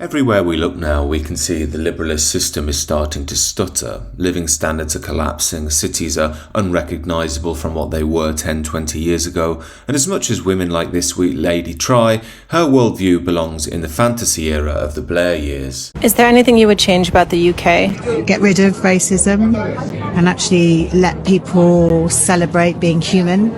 Everywhere we look now, we can see the liberalist system is starting to stutter. Living standards are collapsing, cities are unrecognisable from what they were 10, 20 years ago, and as much as women like this sweet lady try, her worldview belongs in the fantasy era of the Blair years. Is there anything you would change about the UK? Get rid of racism and actually let people celebrate being human,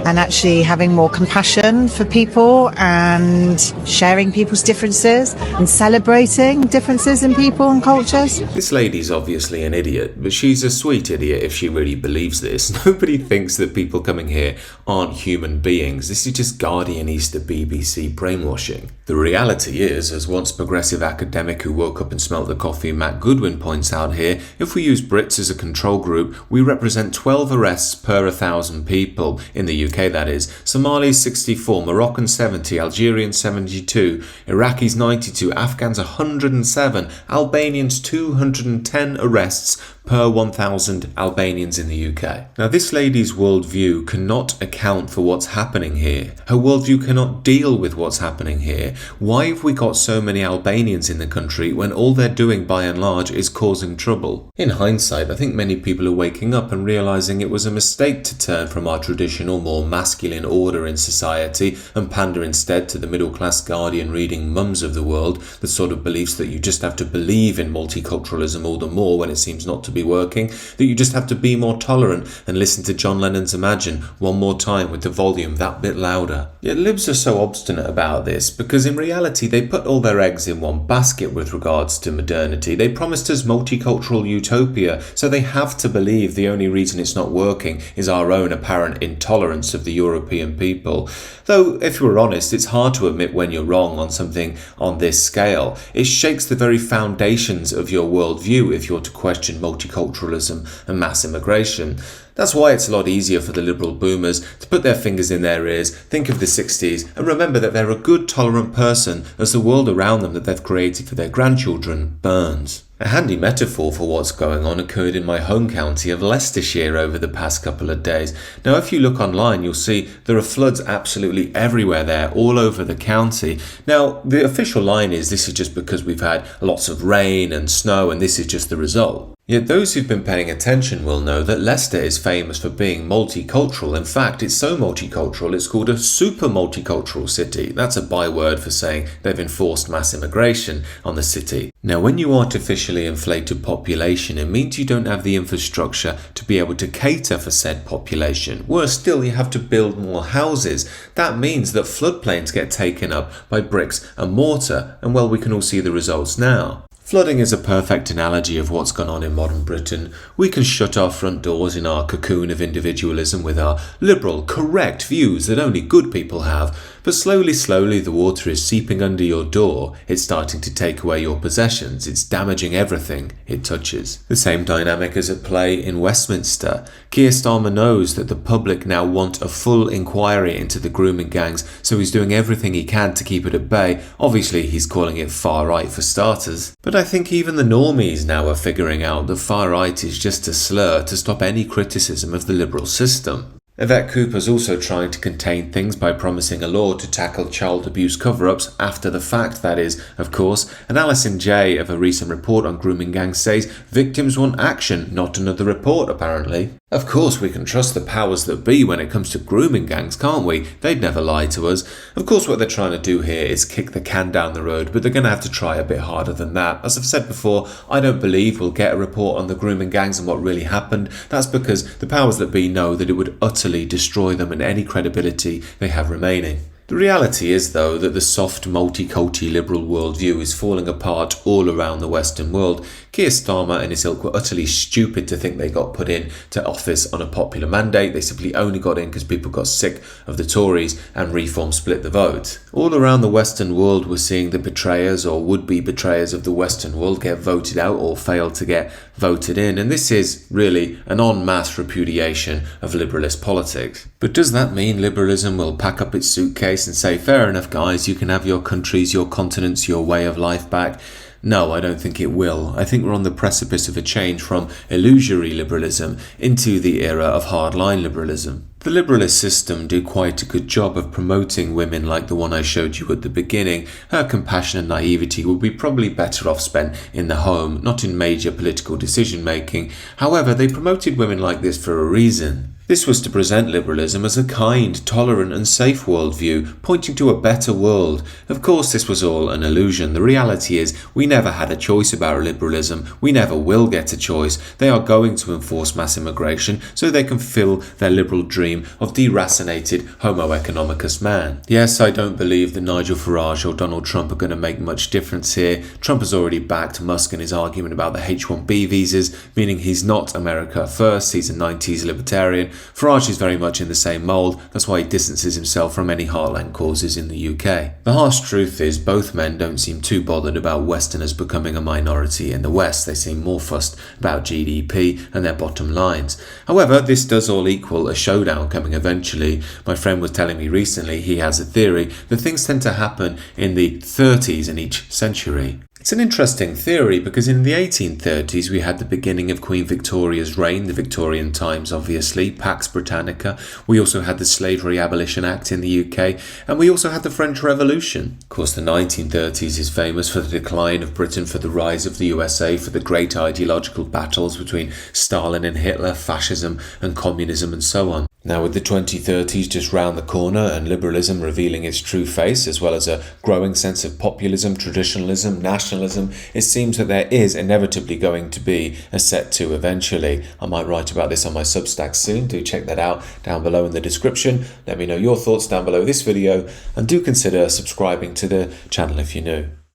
and actually having more compassion for people and sharing people's differences and celebrating differences in people and cultures. This lady's obviously an idiot, but she's a sweet idiot if she really believes this. Nobody thinks that people coming here aren't human beings. This is just Guardianista BBC brainwashing. The reality is, as once progressive academic who woke up and smelt the coffee Matt Goodwin points out here, if we use Brits as a control group, we represent 12 arrests per 1,000 people. In the UK, that is. Somalis 64, Moroccans 70, Algerians 72, Iraqis 92, Afghans 107, Albanians 210 arrests per 1,000 Albanians in the UK. Now, this lady's worldview cannot account for what's happening here. Her worldview cannot deal with what's happening here. Why have we got so many Albanians in the country when all they're doing by and large is causing trouble? In hindsight, I think many people are waking up and realising it was a mistake to turn from our traditional, more masculine order in society and pander instead to the middle-class Guardian reading mums of the world, the sort of beliefs that you just have to believe in multiculturalism all the more when it seems not to be working, that you just have to be more tolerant and listen to John Lennon's Imagine one more time with the volume that bit louder. Yet libs are so obstinate about this because in reality they put all their eggs in one basket with regards to modernity. They promised us multicultural utopia, so they have to believe the only reason it's not working is our own apparent intolerance of the European people. Though, if we're honest, it's hard to admit when you're wrong on something on this scale. It shakes the very foundations of your worldview if you're to question multiculturalism and mass immigration. That's why it's a lot easier for the liberal boomers to put their fingers in their ears, think of the 60s, and remember that they're a good, tolerant person as the world around them that they've created for their grandchildren burns. A handy metaphor for what's going on occurred in my home county of Leicestershire over the past couple of days. Now, if you look online, you'll see there are floods absolutely everywhere there, all over the county. Now, the official line is this is just because we've had lots of rain and snow and this is just the result. Yet those who've been paying attention will know that Leicester is famous for being multicultural. In fact, it's so multicultural it's called a super multicultural city. That's a byword for saying they've enforced mass immigration on the city. Now, when you artificially inflate a population, it means you don't have the infrastructure to be able to cater for said population. Worse still, you have to build more houses. That means that floodplains get taken up by bricks and mortar, and well, we can all see the results now. Flooding is a perfect analogy of what's gone on in modern Britain. We can shut our front doors in our cocoon of individualism with our liberal, correct views that only good people have, but slowly the water is seeping under your door. It's starting to take away your possessions. It's damaging everything it touches. The same dynamic is at play in Westminster. Keir Starmer knows that the public now want a full inquiry into the grooming gangs, so he's doing everything he can to keep it at bay. Obviously, he's calling it far right for starters. But I think even the normies now are figuring out that far right is just a slur to stop any criticism of the liberal system. Yvette Cooper's also trying to contain things by promising a law to tackle child abuse cover-ups after the fact, that is, of course, and Alison Jay of a recent report on grooming gangs says victims want action, not another report apparently. Of course we can trust the powers that be when it comes to grooming gangs, can't we? They'd never lie to us. Of course what they're trying to do here is kick the can down the road, but they're going to have to try a bit harder than that. As I've said before, I don't believe we'll get a report on the grooming gangs and what really happened. That's because the powers that be know that it would utterly destroy them and any credibility they have remaining. The reality is, though, that the soft, multiculti liberal worldview is falling apart all around the Western world. Keir Starmer and his ilk were utterly stupid to think they got put in to office on a popular mandate. They simply only got in because people got sick of the Tories and Reform split the vote. All around the Western world, we're seeing the betrayers or would-be betrayers of the Western world get voted out or fail to get voted in, and this is really an en masse repudiation of liberalist politics. But does that mean liberalism will pack up its suitcase and say, fair enough guys, you can have your countries, your continents, your way of life back? No, I don't think it will. I think we're on the precipice of a change from illusory liberalism into the era of hardline liberalism. The liberalist system do quite a good job of promoting women like the one I showed you at the beginning. Her compassion and naivety would be probably better off spent in the home, not in major political decision making. However, they promoted women like this for a reason. This was to present liberalism as a kind, tolerant and safe worldview, pointing to a better world. Of course, this was all an illusion. The reality is, we never had a choice about liberalism. We never will get a choice. They are going to enforce mass immigration so they can fill their liberal dream of deracinated Homo economicus man. Yes, I don't believe that Nigel Farage or Donald Trump are going to make much difference here. Trump has already backed Musk in his argument about the H-1B visas, meaning he's not America first, he's a 90s libertarian. Farage is very much in the same mould, that's why he distances himself from any Hardline causes in the UK. The harsh truth is both men don't seem too bothered about Westerners becoming a minority in the West. They seem more fussed about GDP and their bottom lines. However, this does all equal a showdown coming eventually. My friend was telling me recently he has a theory that things tend to happen in the 30s in each century. It's an interesting theory because in the 1830s we had the beginning of Queen Victoria's reign, the Victorian times obviously, Pax Britannica. We also had the Slavery Abolition Act in the UK, and we also had the French Revolution. Of course, the 1930s is famous for the decline of Britain, for the rise of the USA, for the great ideological battles between Stalin and Hitler, fascism and communism and so on. Now, with the 2030s just round the corner and liberalism revealing its true face, as well as a growing sense of populism, traditionalism, nationalism, it seems that there is inevitably going to be a set to eventually. I might write about this on my Substack soon. Do check that out down below in the description. Let me know your thoughts down below this video, and do consider subscribing to the channel if you're new.